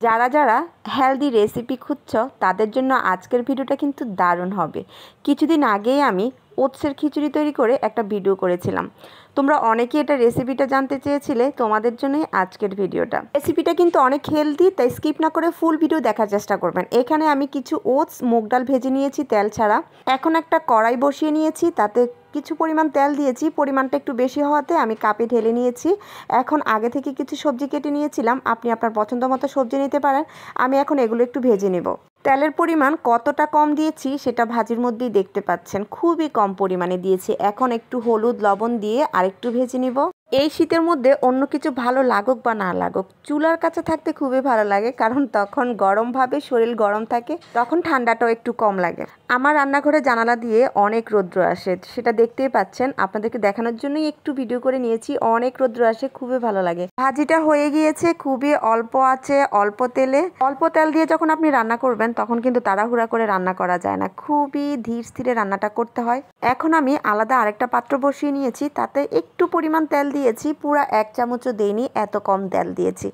যারা যারা healthy recipe খুঁজছো তাদের জন্য আজকের ভিডিওটা কিন্তু দারুণ হবে। কিছুদিন আগেই আমি ওটসের খিচুড়ি তৈরি করে একটা ভিডিও করেছিলাম। তোমরা অনেকেই এটা রেসিপিটা জানতে চেয়েছিলে, তোমাদের জন্যই আজকের ভিডিওটা। রেসিপিটা কিন্তু অনেক হেলদি, তাই স্কিপ না করে ফুল ভিডিও দেখার চেষ্টা করবেন। এখানে আমি কিছু ওটস মুগ ডাল ভেজে নিয়েছি তেল ছাড়া। এখন একটা কড়াই বসিয়ে নিয়েছি, তাতে কিছু পরিমাণ তেল দিয়েছি। পরিমাণটা একটু বেশি হওয়াতে আমি কাপে ঢেলে নিয়েছি। এখন আগে থেকে কিছু সবজি কেটে নিয়েছিলাম, আপনি আপনার পছন্দ মতো সবজি নিতে পারেন। আমি এখন এগুলো একটু ভেজে নেব। তেলের পরিমাণ কতটা কম দিয়েছি সেটা ভাজির মধ্যেই দেখতে পাচ্ছেন, খুবই কম পরিমাণে দিয়েছি। এখন একটু হলুদ লবণ দিয়ে আরেকটু ভেজে নিব। এই শীতের মধ্যে অন্য কিছু ভালো লাগুক বা না লাগুক, চুলার কাছে থাকতে খুবই ভালো লাগে, কারণ তখন গরমভাবে শরীর গরম থাকে, তখন ঠান্ডাটাও একটু কম লাগে। আমার রান্নাঘরে জানালা দিয়ে অনেক রৌদ্র আসে, সেটা দেখতেই পাচ্ছেন। আপনাদেরকে দেখানোর জন্যই একটু ভিডিও করে নিয়েছি। অনেক রৌদ্র আসে, খুবই ভালো লাগে। ভাজিটা হয়ে গিয়েছে, খুবই অল্প আছে, অল্প তেলে। অল্প তেল দিয়ে যখন আপনি রান্না করবেন তখন কিন্তু তাড়াহুড়া করে রান্না করা যায় না, খুবই ধীর স্থিরে রান্নাটা করতে হয়। এখন আমি আলাদা আরেকটা পাত্র বসিয়ে নিয়েছি, তাতে একটু পরিমাণ তেল দিয়েছি, পুরো 1 চামচও দেইনি, এত কম তেল দিয়েছি।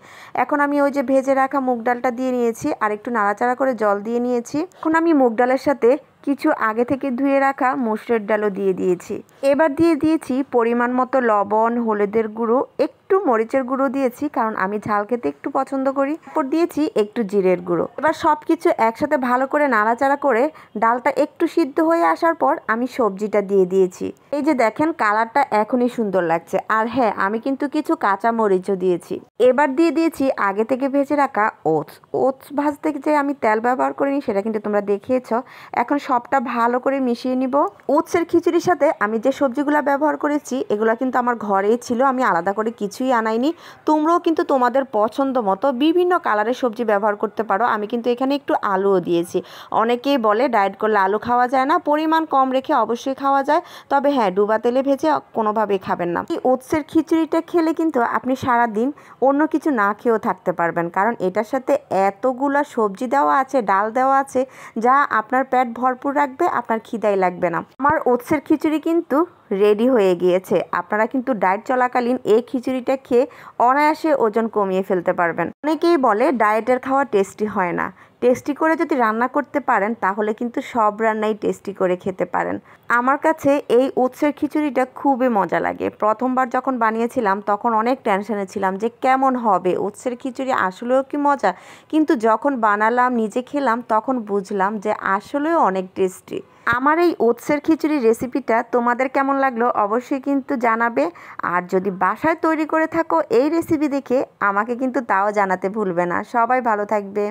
এখন আমি ওই যে ভেজে রাখা মুগ ডালটা দিয়ে নিয়েছি, আর একটু নাড়াচাড়া করে জল দিয়ে নিয়েছি। এখন আমি মুগ ডালের সাথে কিছু আগে থেকে ধুয়ে রাখা মসুরের ডালও দিয়ে দিয়েছি। এবার দিয়ে দিয়েছি পরিমাণ মতো লবণ, হলুদের গুঁড়ো, একটু মরিচের গুঁড়ো দিয়েছি, কারণ আমি ঝাল খেতে একটু পছন্দ করি। তারপর দিয়েছি একটু জিরের গুঁড়ো। এবার সব কিছু একসাথে ভালো করে নাড়াচাড়া করে ডালটা একটু সিদ্ধ হয়ে আসার পর আমি সবজিটা দিয়ে দিয়েছি। এই যে দেখেন, কালারটা এখনই সুন্দর লাগছে। আর হ্যাঁ, আমি কিন্তু কিছু কাঁচা মরিচও দিয়েছি। এবার দিয়ে দিয়েছি আগে থেকে ভেজে রাখা ওটস। ওটস ভাজতে যে আমি তেল ব্যবহার করিনি সেটা কিন্তু তোমরা দেখিয়েছ। এখন সবটা ভালো করে মিশিয়ে নিব। ওটসের খিচুড়ির সাথে আমি যে সবজিগুলো ব্যবহার করেছি এগুলো কিন্তু আমার ঘরেই ছিল, আমি আলাদা করে কিছুই আনাইনি। তোমরাও কিন্তু তোমাদের পছন্দ মতো বিভিন্ন কালারের সবজি ব্যবহার করতে পারো। আমি কিন্তু এখানে একটু আলুও দিয়েছি। অনেকেই বলে ডায়েট করলে আলু খাওয়া যায় না, পরিমাণ কম রেখে অবশ্যই খাওয়া যায়, তবে হ্যাঁ, ডুবা তেলে ভেজে কোনোভাবেই খাবেন না। এই ওটসের খিচুড়িটা খেলে কিন্তু আপনি সারাদিন অন্য কিছু না খেয়েও থাকতে পারবেন, কারণ এটার সাথে এতগুলা সবজি দেওয়া আছে, ডাল দেওয়া আছে, যা আপনার পেট ভরপুর রাখবে, আপনার খিদাই লাগবে না। আমার ওটসের খিচুড়ি কিন্তু রেডি হয়ে গিয়েছে। আপনারা কিন্তু ডায়েট চলাকালীন এই খিচুড়িটা খেয়ে অনায়াসে ওজন কমিয়ে ফেলতে পারবেন। অনেকেই বলে ডায়েটের খাওয়া টেস্টি হয় না। টেস্টি করে যদি রান্না করতে পারেন তাহলে কিন্তু সব রান্নাই টেস্টি করে খেতে পারেন। আমার কাছে এই ওটসের খিচুড়িটা খুবই মজা লাগে। প্রথমবার যখন বানিয়েছিলাম তখন অনেক টেনশনে ছিলাম যে কেমন হবে, ওটসের খিচুড়ি আসলেও কি মজা। কিন্তু যখন বানালাম, নিজে খেলাম, তখন বুঝলাম যে আসলেও অনেক টেস্টি। আমার এই ওটসের খিচুড়ি রেসিপিটা তোমাদের কেমন লাগলো অবশ্যই কিন্তু জানাবে। আর যদি বাসায় তৈরি করে থাকো এই রেসিপি দেখে, আমাকে কিন্তু তাও জানাতে ভুলবে না। সবাই ভালো থাকবে।